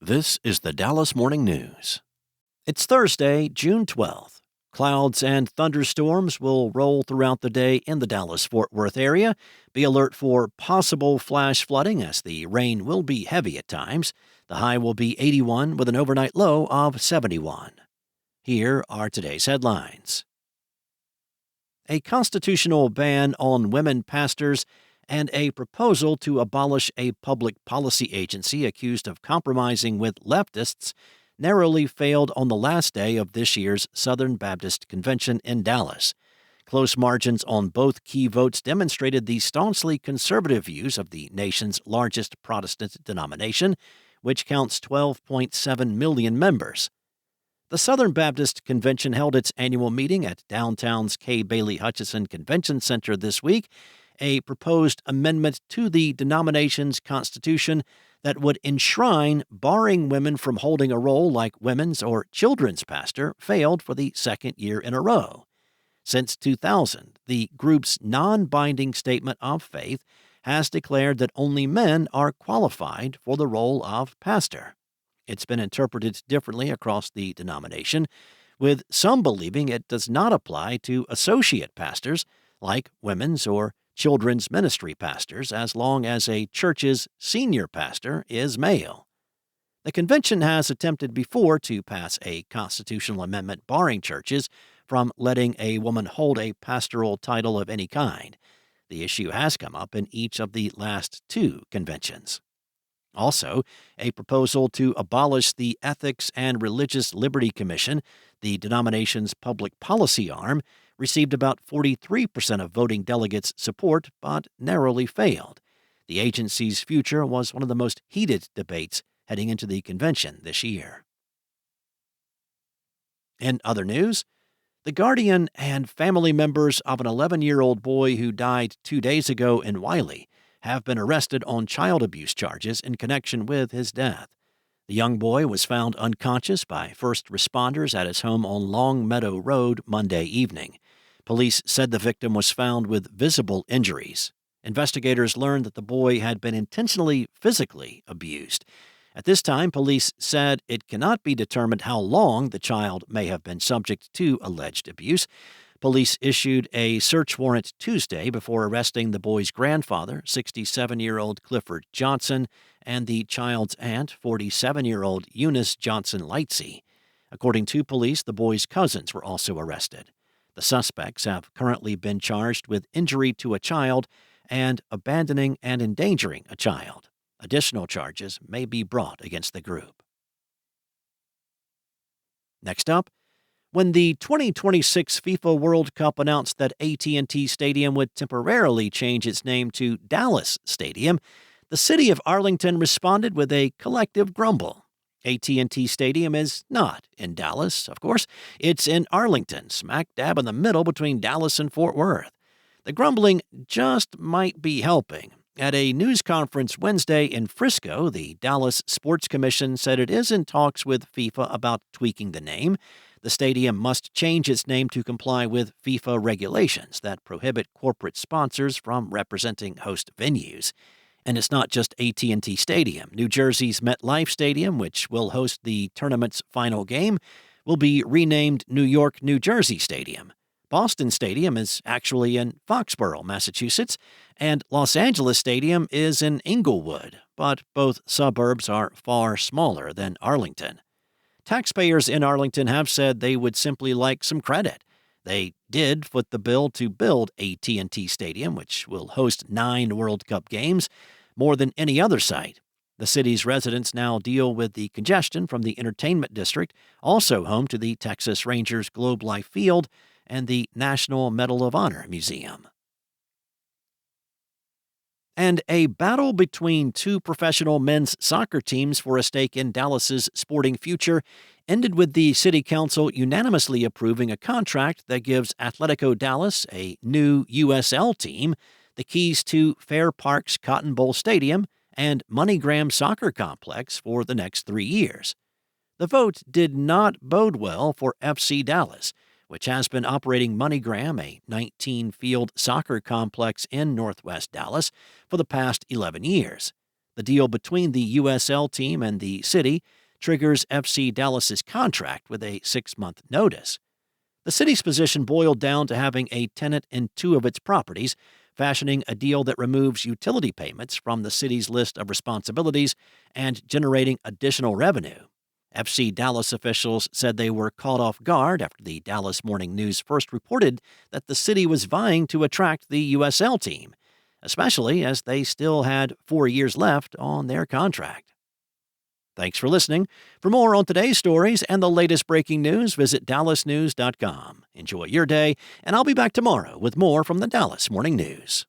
This is the Dallas Morning News. It's Thursday, June 12th. Clouds and thunderstorms will roll throughout the day in the Dallas-Fort Worth area. Be alert for possible flash flooding as the rain will be heavy at times. The high will be 81 with an overnight low of 71. Here are today's headlines. A constitutional ban on women pastors and a proposal to abolish a public policy agency accused of compromising with leftists narrowly failed on the last day of this year's Southern Baptist Convention in Dallas. Close margins on both key votes demonstrated the staunchly conservative views of the nation's largest Protestant denomination, which counts 12.7 million members. The Southern Baptist Convention held its annual meeting at downtown's K. Bailey Hutchison Convention Center this week. A proposed amendment to the denomination's constitution that would enshrine barring women from holding a role like women's or children's pastor failed for the second year in a row. Since 2000, the group's non-binding statement of faith has declared that only men are qualified for the role of pastor. It's been interpreted differently across the denomination, with some believing it does not apply to associate pastors like women's or children's ministry pastors as long as a church's senior pastor is male. The convention has attempted before to pass a constitutional amendment barring churches from letting a woman hold a pastoral title of any kind. The issue has come up in each of the last two conventions. Also, a proposal to abolish the Ethics and Religious Liberty Commission, the denomination's public policy arm, received about 43% of voting delegates' support, but narrowly failed. The agency's future was one of the most heated debates heading into the convention this year. In other news, the guardian and family members of an 11-year-old boy who died 2 days ago in Wylie have been arrested on child abuse charges in connection with his death. The young boy was found unconscious by first responders at his home on Long Meadow Road Monday evening. Police said the victim was found with visible injuries. Investigators learned that the boy had been intentionally physically abused. At this time, police said it cannot be determined how long the child may have been subject to alleged abuse. Police issued a search warrant Tuesday before arresting the boy's grandfather, 67-year-old Clifford Johnson, and the child's aunt, 47-year-old Eunice Johnson Lightsey. According to police, the boy's cousins were also arrested. The suspects have currently been charged with injury to a child and abandoning and endangering a child. Additional charges may be brought against the group. Next up, when the 2026 FIFA World Cup announced that AT&T Stadium would temporarily change its name to Dallas Stadium, the city of Arlington responded with a collective grumble. AT&T Stadium is not in Dallas, of course. It's in Arlington, smack dab in the middle between Dallas and Fort Worth. The grumbling just might be helping. At a news conference Wednesday in Frisco, the Dallas Sports Commission said it is in talks with FIFA about tweaking the name. The stadium must change its name to comply with FIFA regulations that prohibit corporate sponsors from representing host venues. And it's not just AT&T Stadium. New Jersey's MetLife Stadium, which will host the tournament's final game, will be renamed New York, New Jersey Stadium. Boston Stadium is actually in Foxborough, Massachusetts, and Los Angeles Stadium is in Inglewood, but both suburbs are far smaller than Arlington. Taxpayers in Arlington have said they would simply like some credit. They did foot the bill to build AT&T Stadium, which will host 9 World Cup games, more than any other site. The city's residents now deal with the congestion from the entertainment district, also home to the Texas Rangers Globe Life Field and the National Medal of Honor Museum. And a battle between two professional men's soccer teams for a stake in Dallas's sporting future ended with the city council unanimously approving a contract that gives Atlético Dallas, a new USL team, the keys to Fair Park's Cotton Bowl Stadium and MoneyGram Soccer Complex for the next 3 years. The vote did not bode well for FC Dallas, which has been operating MoneyGram, a 19-field soccer complex in northwest Dallas, for the past 11 years. The deal between the USL team and the city triggers FC Dallas's contract with a 6-month notice. The city's position boiled down to having a tenant in 2 of its properties, fashioning a deal that removes utility payments from the city's list of responsibilities and generating additional revenue. FC Dallas officials said they were caught off guard after the Dallas Morning News first reported that the city was vying to attract the USL team, especially as they still had 4 years left on their contract. Thanks for listening. For more on today's stories and the latest breaking news, visit dallasnews.com. Enjoy your day, and I'll be back tomorrow with more from the Dallas Morning News.